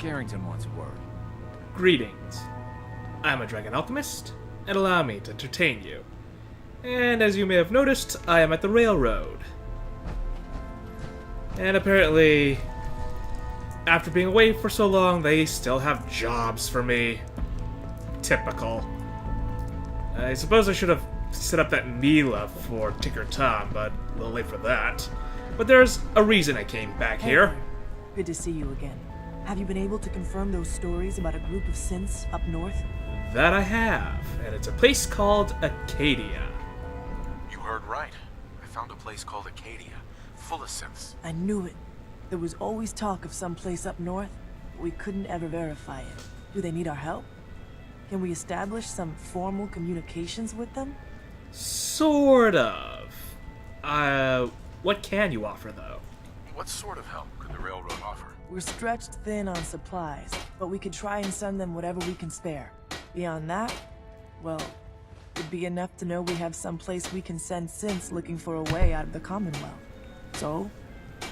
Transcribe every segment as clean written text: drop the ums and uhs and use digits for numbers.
Carrington wants a word. Greetings. I'm a Dragon Alchemist, and allow me to entertain you. And as you may have noticed, I am at the railroad. And apparently, after being away for so long, they still have jobs for me. Typical. I suppose I should have set up that Mila for Tinker Tom, but a little late for that. But there's a reason I came back here. Good to see you again. Have you been able to confirm those stories about a group of synths up north? That I have, and it's a place called Acadia. You heard right. I found a place called Acadia, full of synths. I knew it. There was always talk of some place up north, but we couldn't ever verify it. Do they need our help? Can we establish some formal communications with them? Sort of. What can you offer, though? What sort of help could the railroad offer? We're stretched thin on supplies, but we could try and send them whatever we can spare. Beyond that, well, it'd be enough to know we have some place we can send synths looking for a way out of the Commonwealth. So,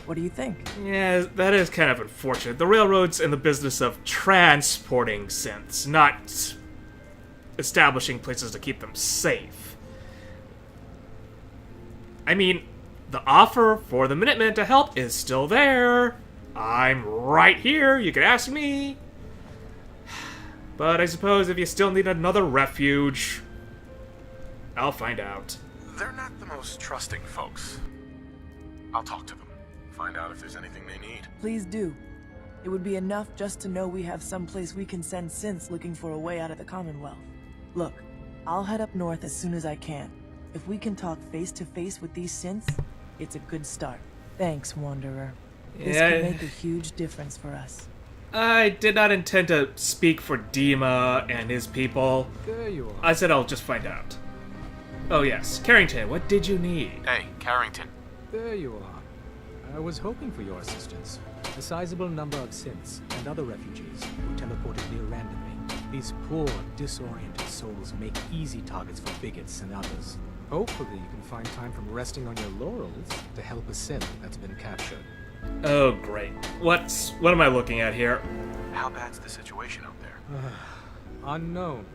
what do you think? Yeah, that is kind of unfortunate. The railroad's in the business of transporting synths, not establishing places to keep them safe. I mean, the offer for the Minutemen to help is still there. I'm right here, you can ask me. But I suppose if you still need another refuge, I'll find out. They're not the most trusting folks. I'll talk to them, find out if there's anything they need. Please do. It would be enough just to know we have some place we can send synths looking for a way out of the Commonwealth. Look, I'll head up north as soon as I can. If we can talk face to face with these synths, it's a good start. Thanks, Wanderer. This could make a huge difference for us. I did not intend to speak for Dima and his people. There you are. I said I'll just find out. Oh yes, Carrington, what did you need? Hey, Carrington. There you are. I was hoping for your assistance. A sizable number of synths and other refugees were teleported near randomly. These poor, disoriented souls make easy targets for bigots and others. Hopefully you can find time from resting on your laurels to help a synth that's been captured. Oh great. What am I looking at here? How bad's the situation out there? Unknown.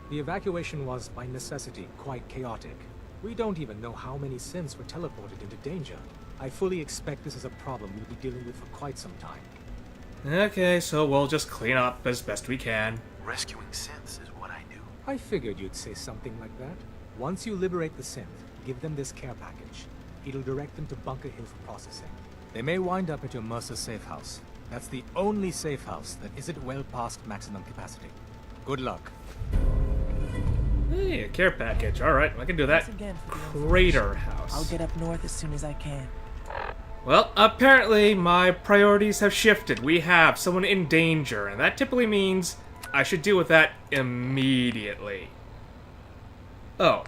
The evacuation was, by necessity, quite chaotic. We don't even know how many synths were teleported into danger. I fully expect this is a problem we'll be dealing with for quite some time. Okay, so we'll just clean up as best we can. Rescuing synths is what I do. I figured you'd say something like that. Once you liberate the synth, give them this care package. It'll direct them to Bunker Hill for processing. They may wind up at your Mercer safe house. That's the only safe house that isn't well past maximum capacity. Good luck. Hey, a care package. Alright, I can do that. Thanks again for the Crater information. House. I'll get up north as soon as I can. Well, apparently my priorities have shifted. We have someone in danger, and that typically means I should deal with that immediately. Oh,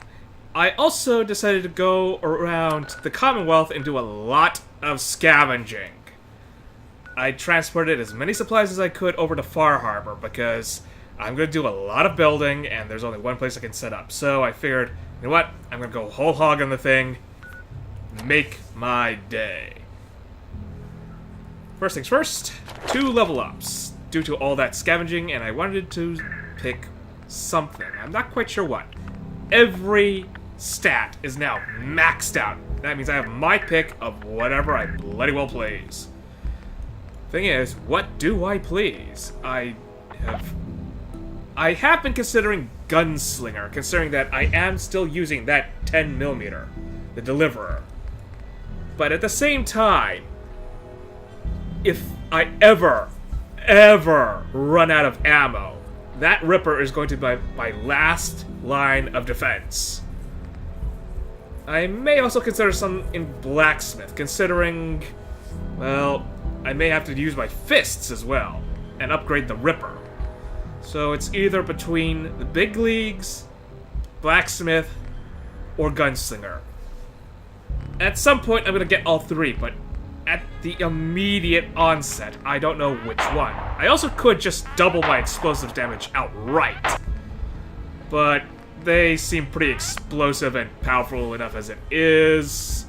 I also decided to go around the Commonwealth and do a lot of scavenging. I transported as many supplies as I could over to Far Harbor because I'm going to do a lot of building and there's only one place I can set up. So I figured, you know what, I'm going to go whole hog on the thing, make my day. First things first, 2 level ups due to all that scavenging, and I wanted to pick something. I'm not quite sure what. Every stat is now maxed out. That means I have my pick of whatever I bloody well please. Thing is, what do I please? I have been considering Gunslinger, considering that I am still using that 10mm, the Deliverer. But at the same time, if I ever run out of ammo, that Ripper is going to be my last line of defense. I may also consider some in Blacksmith, considering, well, I may have to use my fists as well, and upgrade the Ripper. So it's either between the big leagues, Blacksmith, or Gunslinger. At some point I'm going to get all 3, but at the immediate onset, I don't know which one. I also could just double my explosive damage outright, but they seem pretty explosive and powerful enough as it is,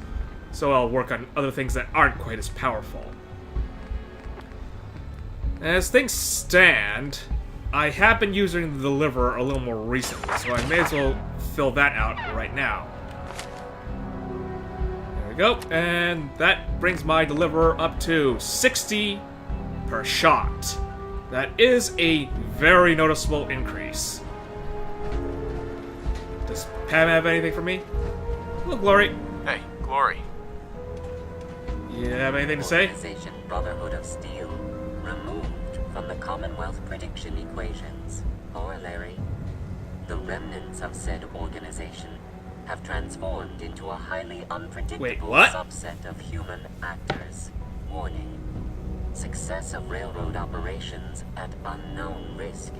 so I'll work on other things that aren't quite as powerful. As things stand, I have been using the deliverer a little more recently, so I may as well fill that out right now. There we go, and that brings my deliverer up to 60 per shot. That is a very noticeable increase. Does Pam have anything for me? Hello, Glory. Hey, Glory. You have anything to say? Organization Brotherhood of Steel removed from the Commonwealth prediction equations. Corollary: the remnants of said organization have transformed into a highly unpredictable Wait, what? subset of human actors. Warning: success of railroad operations at unknown risk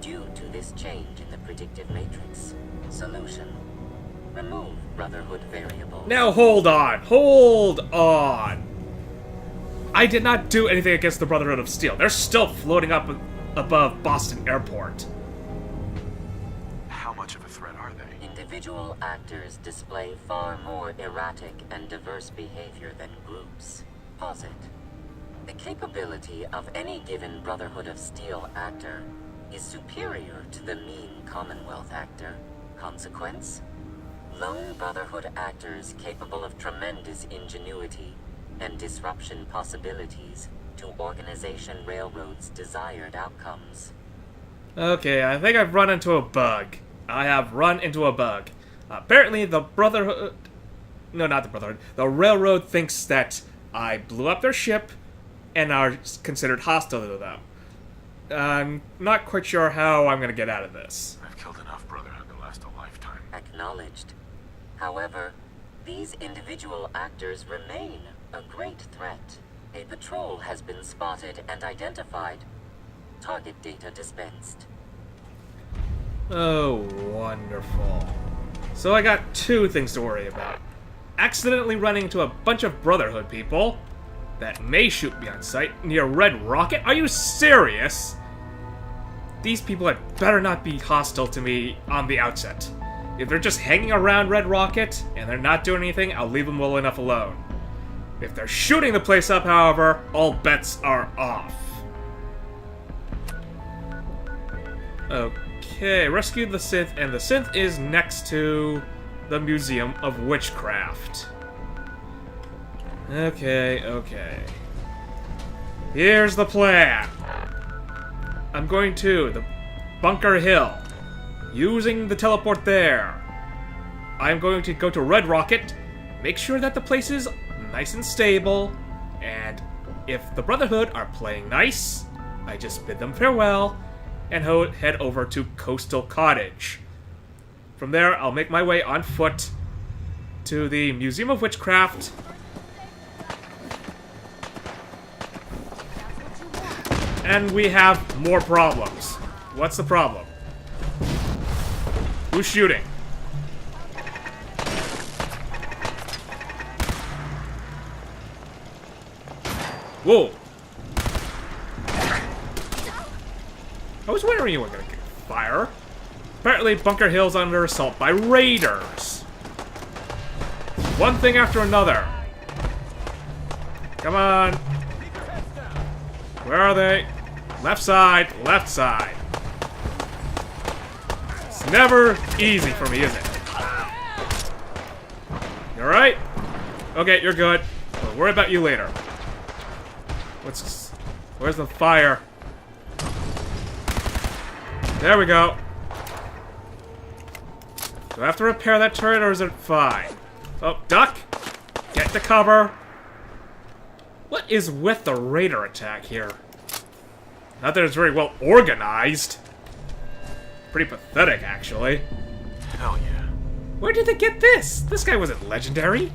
due to this change in the predictive matrix. Solution: remove Brotherhood variables. Now hold on, hold on. I did not do anything against the Brotherhood of Steel. They're still floating up above Boston Airport. How much of a threat are they? Individual actors display far more erratic and diverse behavior than groups. Posit: the capability of any given Brotherhood of Steel actor is superior to the mean Commonwealth actor. Consequence: lone Brotherhood actors capable of tremendous ingenuity and disruption possibilities to Organization Railroad's desired outcomes. Okay, I think I've run into a bug. I have run into a bug. Apparently the Brotherhood... No, not the Brotherhood. The Railroad thinks that I blew up their ship and are considered hostile to them. I'm not quite sure how I'm going to get out of this. I've killed enough Brotherhood to last a lifetime. Acknowledged. However, these individual actors remain a great threat. A patrol has been spotted and identified. Target data dispensed. Oh, wonderful. So I got two things to worry about. Accidentally running into a bunch of Brotherhood people that may shoot me on sight near Red Rocket? Are you serious? These people had better not be hostile to me on the outset. If they're just hanging around Red Rocket and they're not doing anything, I'll leave them well enough alone. If they're shooting the place up, however, all bets are off. Okay, rescue the synth, and the synth is next to the Museum of Witchcraft. Okay. Here's the plan. I'm going to the Bunker Hill, using the teleport there. I'm going to go to Red Rocket, make sure that the place is nice and stable, and if the Brotherhood are playing nice, I just bid them farewell and head over to Coastal Cottage. From there, I'll make my way on foot to the Museum of Witchcraft. And we have more problems. What's the problem? Who's shooting? Whoa! I was wondering you were gonna get fire. Apparently, Bunker Hill's under assault by raiders. One thing after another. Come on. Where are they? Left side, left side. It's never easy for me, is it? You alright? Okay, you're good. We'll worry about you later. Where's the fire? There we go. Do I have to repair that turret, or is it fine? Oh, duck! Get to cover! What is with the raider attack here? Not that it's very well organized. Pretty pathetic, actually. Hell yeah. Where did they get this? This guy wasn't legendary.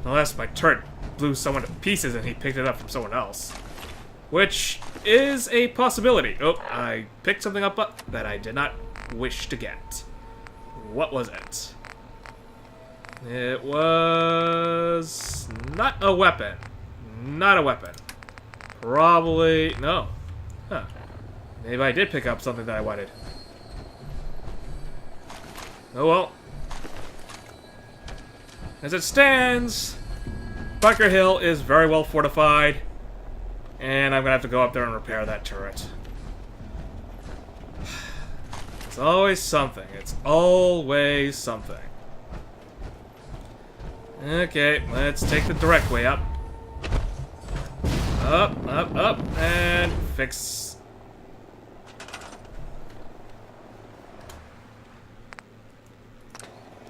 Unless my turret blew someone to pieces and he picked it up from someone else. Which is a possibility. Oh, I picked something up that I did not wish to get. What was it? It was not a weapon. Not a weapon. Probably... no. Huh. Maybe I did pick up something that I wanted. Oh well. As it stands, Bunker Hill is very well fortified. And I'm gonna have to go up there and repair that turret. It's always something. It's always something. Okay, let's take the direct way up. Up, up, up, and fix.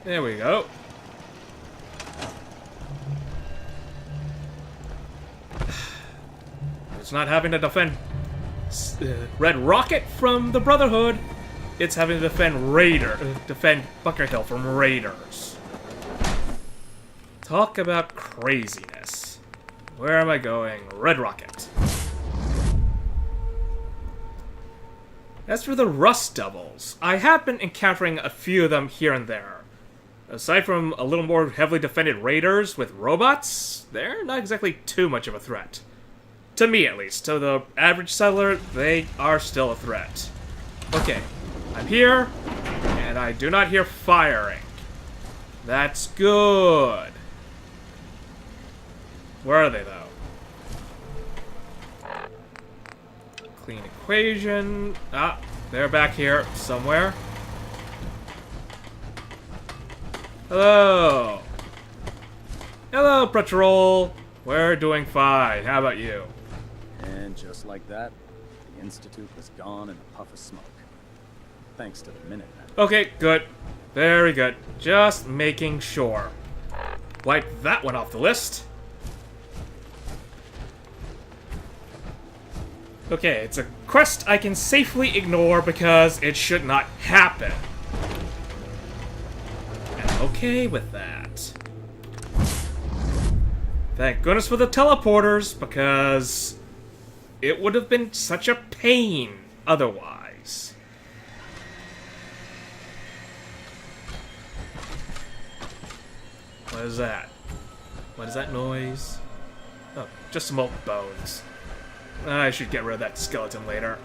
There we go. It's not having to defend Red Rocket from the Brotherhood. It's having to defend Bunker Hill from raiders. Talk about craziness. Where am I going? Red Rocket. As for the Rust Devils, I have been encountering a few of them here and there. Aside from a little more heavily defended raiders with robots, they're not exactly too much of a threat. To me, at least. To the average settler, they are still a threat. Okay, I'm here, and I do not hear firing. That's good. Where are they, though? Clean equation. Ah, they're back here somewhere. Hello. Hello, Patrol. We're doing fine. How about you? And just like that, the Institute was gone in a puff of smoke. Thanks to the Minutemen. Okay, good. Very good. Just making sure. Wipe that one off the list. Okay, it's a quest I can safely ignore because it should not happen. And I'm okay with that. Thank goodness for the teleporters, because it would have been such a pain otherwise. What is that? What is that noise? Oh, just some old bones. I should get rid of that skeleton later.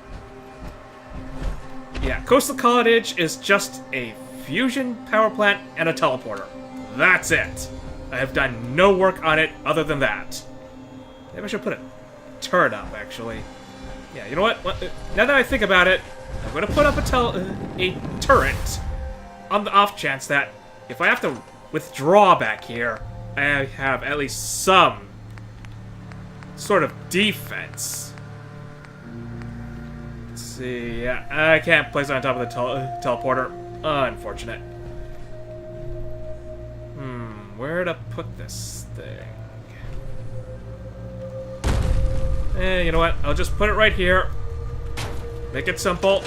Yeah, Coastal Cottage is just a fusion power plant and a teleporter. That's it. I have done no work on it other than that. Maybe I should put a turret up, actually. Yeah, you know what? Now that I think about it, I'm going to put up a turret on the off chance that if I have to withdraw back here, I have at least some sort of defense. Let's see. Yeah, I can't place it on top of the teleporter. Unfortunate. Where to put this thing? You know what? I'll just put it right here. Make it simple.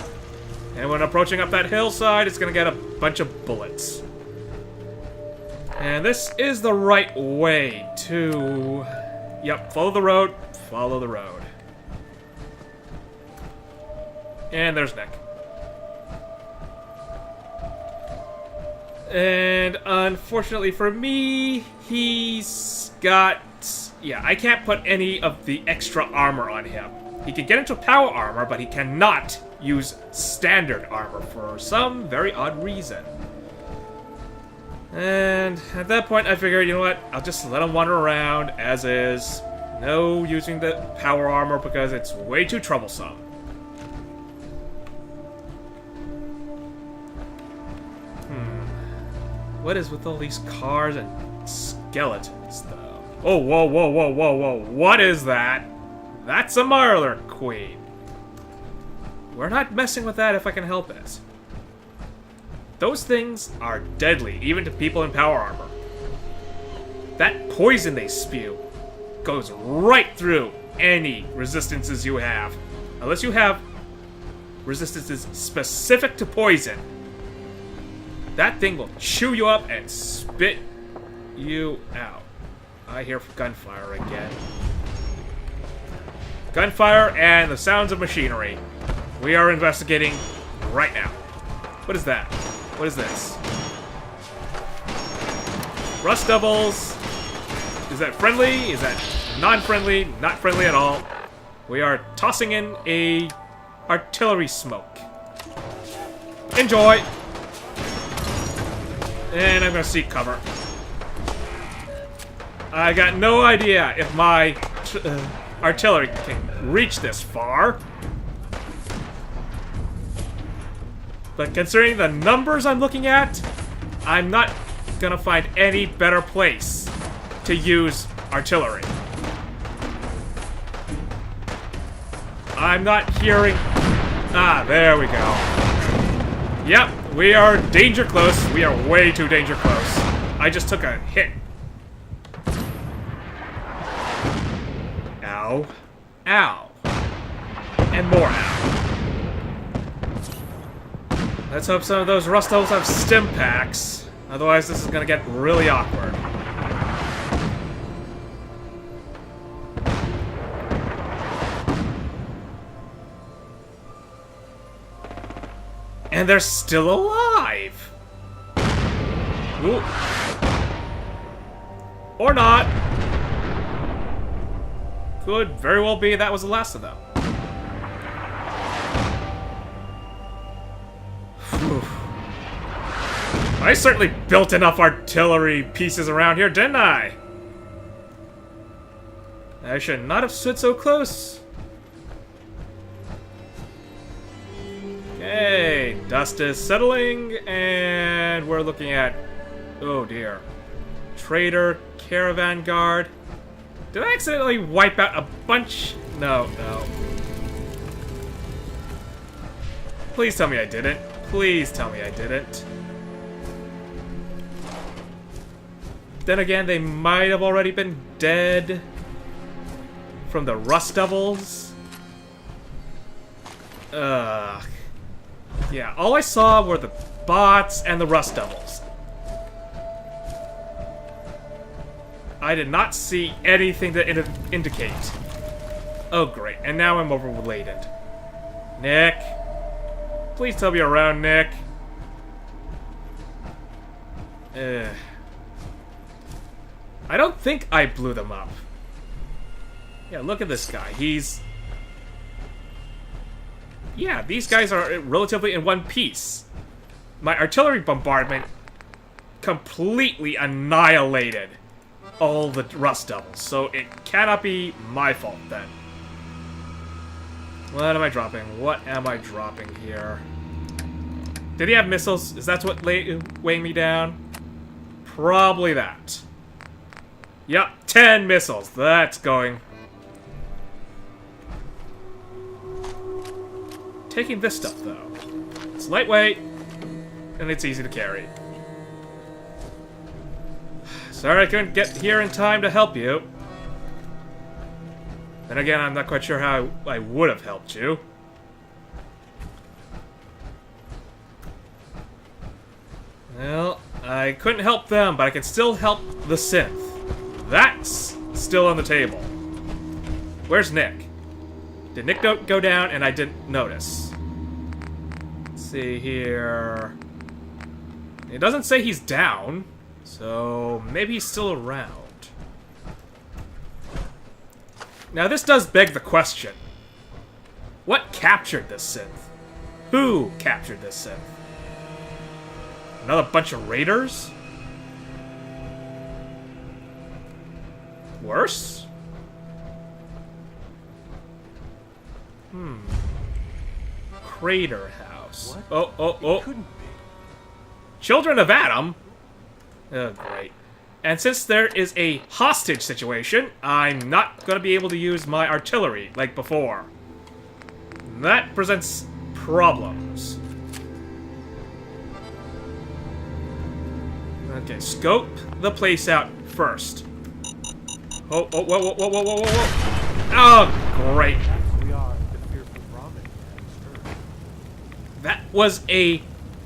And when approaching up that hillside, it's gonna get a bunch of bullets. And this is the right way to... Yep, follow the road. Follow the road. And there's Nick. And unfortunately for me, he's got... Yeah, I can't put any of the extra armor on him. He can get into power armor, but he cannot use standard armor for some very odd reason. And at that point, I figured, you know what? I'll just let him wander around as is. No using the power armor because it's way too troublesome. What is with all these cars and skeletons, though? Oh, whoa, whoa, whoa, whoa, whoa. What is that? That's a Marler Queen. We're not messing with that if I can help it. Those things are deadly, even to people in power armor. That poison they spew goes right through any resistances you have. Unless you have resistances specific to poison. That thing will chew you up and spit you out. I hear gunfire again. Gunfire and the sounds of machinery. We are investigating right now. What is that? What is this? Rust Devils. Is that friendly? Is that non-friendly? Not friendly at all. We are tossing in a artillery smoke. Enjoy! And I'm gonna seek cover. I got no idea if my artillery can reach this far. But considering the numbers I'm looking at, I'm not gonna find any better place to use artillery. I'm not hearing... Ah, there we go. Yep, we are danger close. We are way too danger close. I just took a hit. Ow. Ow. And more ow. Let's hope some of those rust holes have stim packs. Otherwise, this is gonna get really awkward. And they're still alive! Ooh. Or not. Could very well be that was the last of them. Whew. I certainly built enough artillery pieces around here, didn't I? I should not have stood so close. Okay, dust is settling, and we're looking at... Oh dear. Trader, Caravan Guard. Did I accidentally wipe out a bunch? No, no. Please tell me I didn't. Please tell me I didn't. Then again, they might have already been dead from the Rust Devils. Ugh. Yeah, all I saw were the bots and the Rust Devils. I did not see anything to indicate. Oh, great. And now I'm overladen. Nick. Please tell me you're around, Nick. I don't think I blew them up. Yeah, look at this guy. He's... Yeah, these guys are relatively in one piece. My artillery bombardment completely annihilated all the Rust Devils, so it cannot be my fault then. What am I dropping? What am I dropping here? Did he have missiles? Is that what weighing me down? Probably that. Yep, 10 missiles. That's going. Taking this stuff, though. It's lightweight, and it's easy to carry. Sorry I couldn't get here in time to help you. Then again, I'm not quite sure how I would have helped you. Well, I couldn't help them, but I can still help the synth. That's still on the table. Where's Nick? Did Nick go down and I didn't notice? Let's see here. It doesn't say he's down, so maybe he's still around. Now this does beg the question. What captured this synth? Who captured this synth? Another bunch of raiders? Worse? Crater House. What? Oh. Couldn't be. Children of Adam? Oh, great. And since there is a hostage situation, I'm not going to be able to use my artillery like before. That presents problems. Okay, scope the place out first. Oh, whoa. Oh, great. We are the fearful ramen. Sure. That was a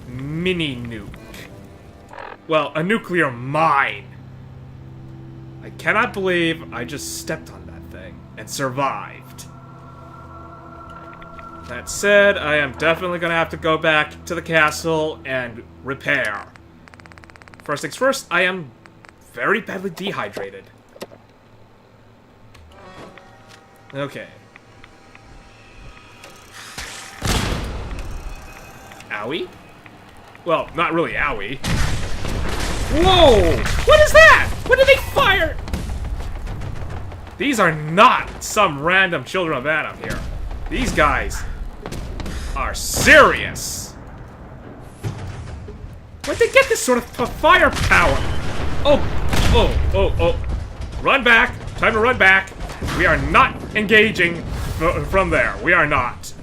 mini nuke. Well, a nuclear mine. I cannot believe I just stepped on that thing and survived. That said, I am definitely going to have to go back to the castle and repair. First things first, I am very badly dehydrated. Okay. Owie? Well, not really owie. Whoa! What is that? What did they fire? These are not some random children of Adam here. These guys are serious. Where'd they get this sort of firepower? Oh. Run back. Time to run back. We are not engaging from there. We are not.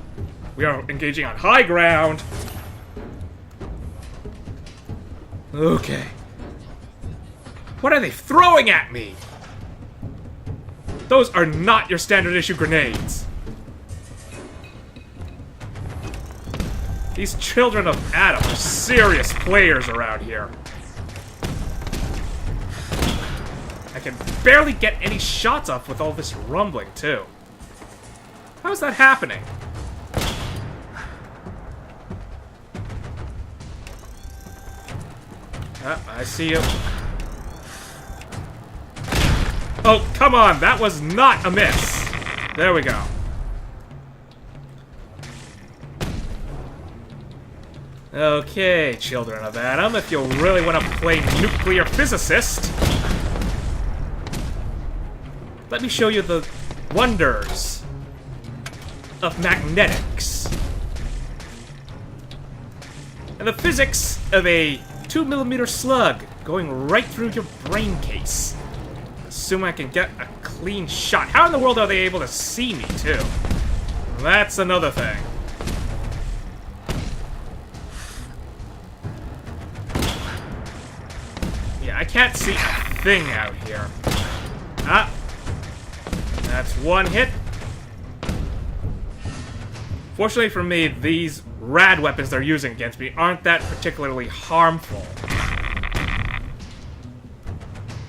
We are engaging on high ground. Okay. What are they throwing at me? Those are not your standard issue grenades. These children of Adam are serious players around here. I can barely get any shots off with all this rumbling, too. How is that happening? I see you. Oh, come on! That was not a miss! There we go. Okay, children of Adam, if you really want to play nuclear physicist, let me show you the wonders of magnetics and the physics of a 2mm slug going right through your brain case. Assume I can get a clean shot. How in the world are they able to see me, too? That's another thing. Yeah, I can't see a thing out here. Ah. That's one hit. Fortunately for me, these rad weapons they're using against me aren't that particularly harmful.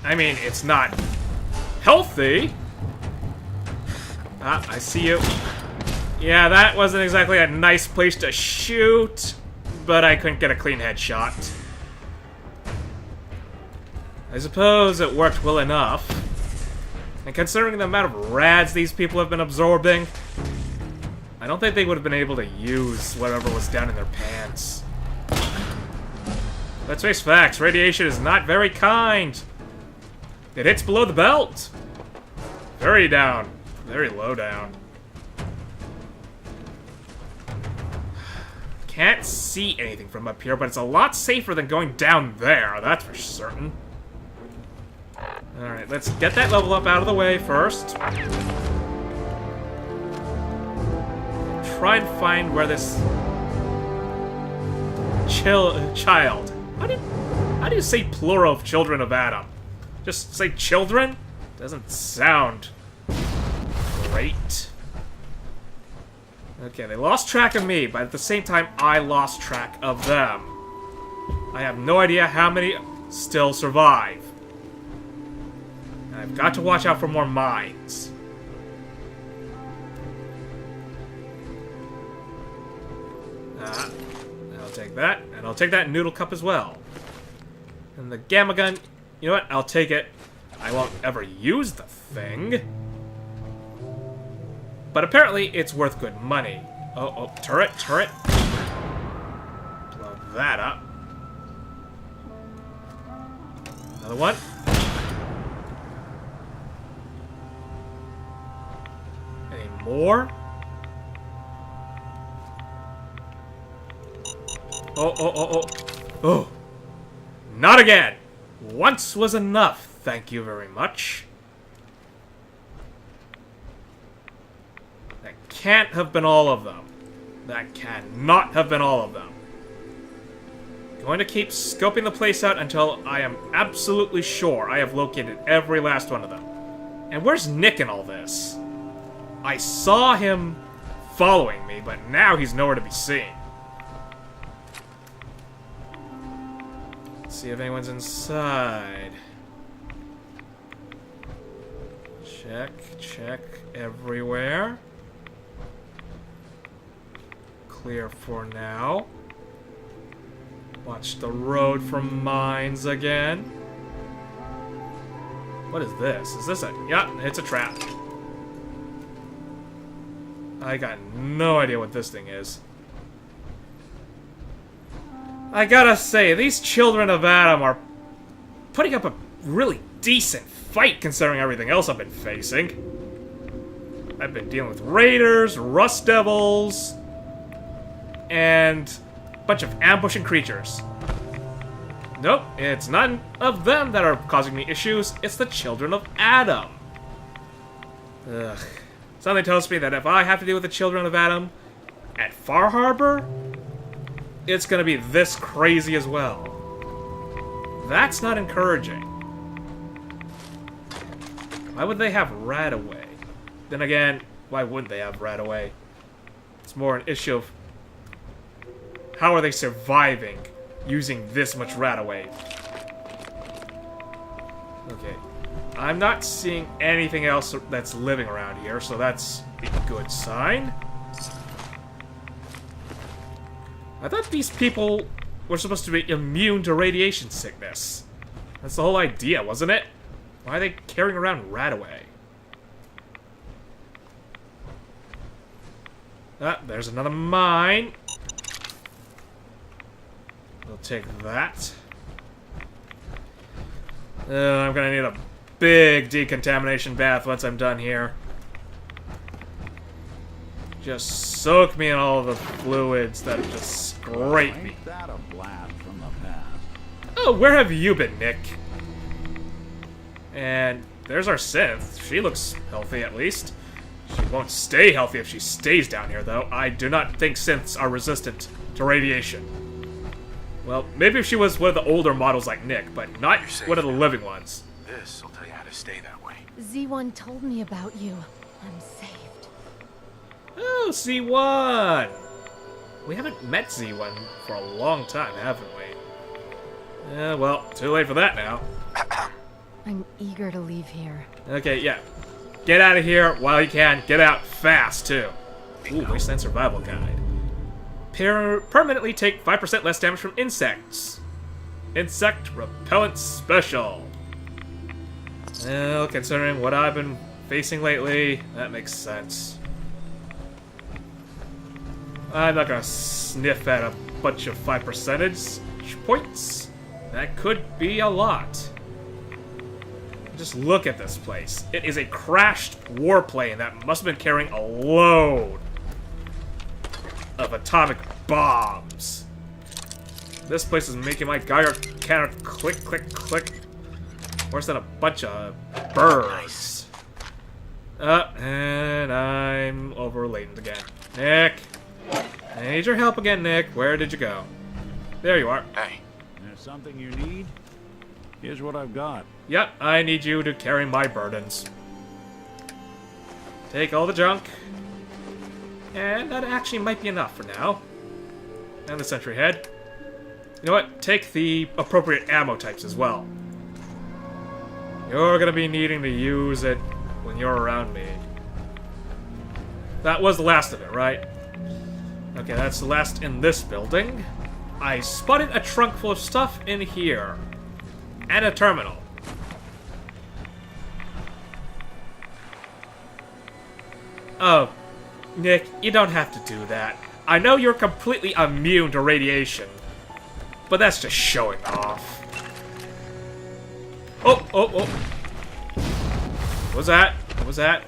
I mean, it's not healthy. Ah, I see you. Yeah, that wasn't exactly a nice place to shoot, but I couldn't get a clean headshot. I suppose it worked well enough. And considering the amount of rads these people have been absorbing, I don't think they would have been able to use whatever was down in their pants. Let's face facts, radiation is not very kind. It hits below the belt. Very down. Very low down. Can't see anything from up here, but it's a lot safer than going down there, that's for certain. Alright, let's get that level up out of the way first. Try and find where this child. How do you say plural of children of Adam? Just say children? Doesn't sound great. Okay, they lost track of me, but at the same time, I lost track of them. I have no idea how many still survive. I've got to watch out for more mines. I'll take that, and I'll take that noodle cup as well. And the gamma gun, you know what? I'll take it. I won't ever use the thing. But apparently, it's worth good money. Oh, turret. Blow that up. Another one. Any more? Oh. Not again! Once was enough, thank you very much. That can't have been all of them. That cannot have been all of them. Going to keep scoping the place out until I am absolutely sure I have located every last one of them. And where's Nick in all this? I saw him following me, but now he's nowhere to be seen. Let's see if anyone's inside. Check everywhere. Clear for now. Watch the road for mines again. What is this? Is this a... Yeah, it's a trap. I got no idea what this thing is. I gotta say, these children of Adam are putting up a really decent fight. fight considering everything else I've been facing. I've been dealing with raiders, rust devils, and a bunch of ambushing creatures. Nope, it's none of them that are causing me issues, it's the children of Adam. Ugh. Something tells me that if I have to deal with the children of Adam at Far Harbor, it's gonna be this crazy as well. That's not encouraging. Why would they have Radaway? Then again, why wouldn't they have Radaway? It's more an issue of how are they surviving using this much Radaway? Okay. I'm not seeing anything else that's living around here, so that's a good sign. I thought these people were supposed to be immune to radiation sickness. That's the whole idea, wasn't it? Why are they carrying around Radaway? Ah, there's another mine. We'll take that. I'm gonna need a big decontamination bath once I'm done here. Just soak me in all the fluids that just scrape me. Ain't that a blast from the past? Oh, where have you been, Nick? And there's our synth. She looks healthy, at least. She won't stay healthy if she stays down here, though. I do not think synths are resistant to radiation. Well, maybe if she was one of the older models like Nick, but not one of the living ones. This will tell you how to stay that way. Z1 told me about you. I'm saved. Oh, Z1! We haven't met Z1 for a long time, haven't we? Well, too late for that now. I'm eager to leave here. Okay, yeah. Get out of here while you can. Get out fast, too. Ooh, Wasteland Survival Guide. Permanently take 5% less damage from insects. Insect Repellent Special. Well, considering what I've been facing lately, that makes sense. I'm not gonna sniff at a bunch of 5% points. That could be a lot. Just look at this place. It is a crashed warplane that must have been carrying a load of atomic bombs. This place is making my Geiger counter click, click, click. Worse than a bunch of birds. And I'm overladen again. Nick! I need your help again, Nick. Where did you go? There you are. Hey, There's something you need? Here's what I've got. Yep, I need you to carry my burdens. Take all the junk. And that actually might be enough for now. And the sentry head. You know what? Take the appropriate ammo types as well. You're gonna be needing to use it when you're around me. That was the last of it, right? Okay, that's the last in this building. I spotted a trunk full of stuff in here. And a terminal. Oh, Nick, you don't have to do that. I know you're completely immune to radiation, but that's just showing off. Oh, oh, oh. What was that? What was that?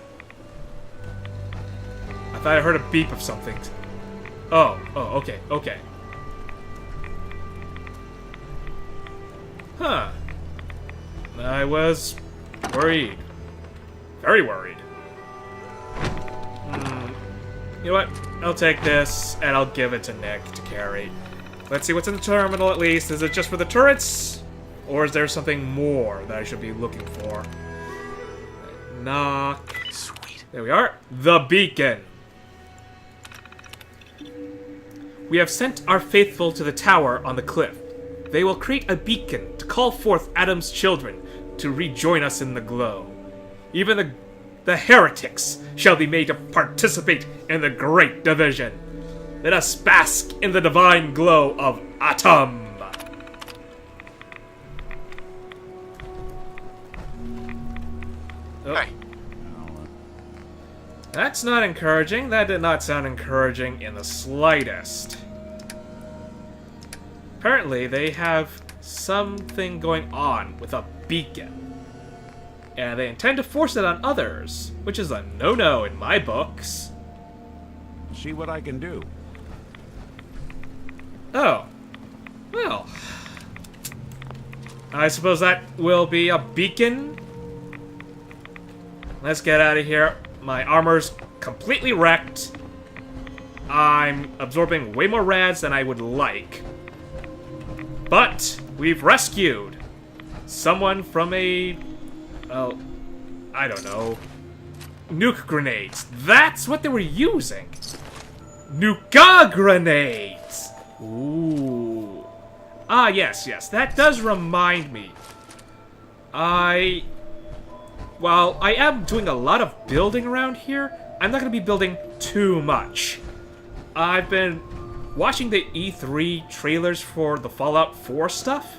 I thought I heard a beep of something. Oh, oh, okay, okay. Huh. I was worried. Very worried. You know what? I'll take this, and I'll give it to Nick to carry. Let's see what's in the terminal, at least. Is it just for the turrets? Or is there something more that I should be looking for? Knock. sweet. There we are. The beacon. We have sent our faithful to the tower on the cliff. They will create a beacon to call forth Adam's children to rejoin us in the glow. Even the heretics shall be made to participate in the great division. Let us bask in the divine glow of Atom. Oh. Hey, That's not encouraging. That did not sound encouraging in the slightest. Apparently, they have something going on with a beacon. and they intend to force it on others, which is a no-no in my books. See what I can do. Oh. Well. I suppose that will be a beacon. Let's get out of here. My armor's completely wrecked. I'm absorbing way more rads than I would like. But we've rescued someone from a... oh, I don't know. Nuke grenades. That's what they were using. Nuka grenades! Ooh. Ah, yes, yes. That does remind me. While I am doing a lot of building around here, I'm not going to be building too much. I've been watching the E3 trailers for the Fallout 4 stuff.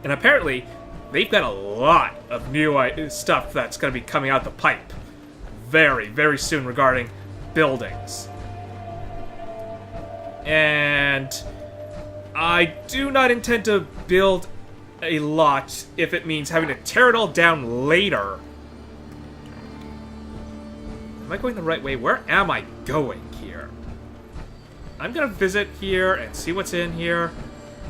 And apparently, they've got a lot of new stuff that's going to be coming out the pipe very, very soon regarding buildings. And I do not intend to build a lot if it means having to tear it all down later. Am I going the right way? Where am I going here? I'm gonna visit here and see what's in here,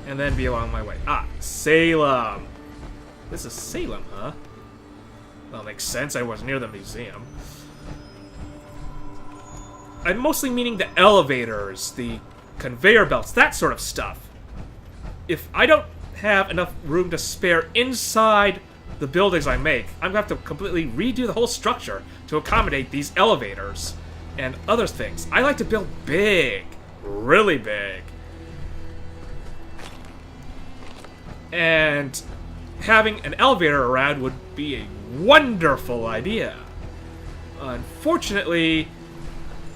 and then be along my way. Ah, Salem. This is Salem, huh? Well, makes sense. I was near the museum. I'm mostly meaning the elevators, the conveyor belts, that sort of stuff. If I don't have enough room to spare inside the buildings I make, I'm gonna have to completely redo the whole structure to accommodate these elevators and other things. I like to build big, really big. And having an elevator around would be a wonderful idea. Unfortunately,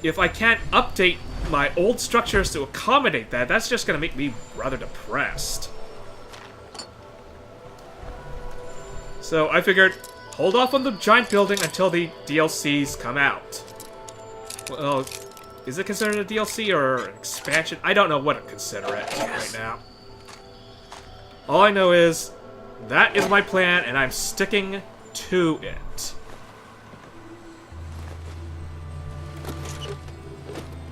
if I can't update my old structures to accommodate that, that's just gonna make me rather depressed. So I figured, hold off on the giant building until the DLCs come out. Well, is it considered a DLC or an expansion? I don't know what to consider it right now. All I know is, that is my plan, and I'm sticking to it.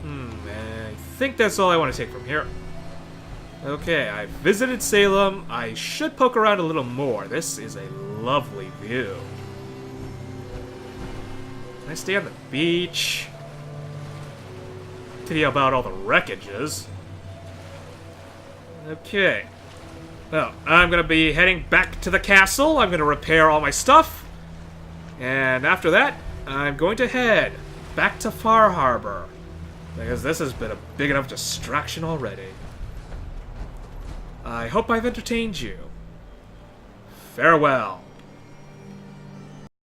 I think that's all I want to take from here. Okay, I visited Salem. I should poke around a little more. This is a lovely view. Can I stay on the beach? Tell you about all the wreckages. Okay. Well, I'm gonna be heading back to the castle. I'm gonna repair all my stuff. And after that, I'm going to head back to Far Harbor. Because this has been a big enough distraction already. I hope I've entertained you. Farewell.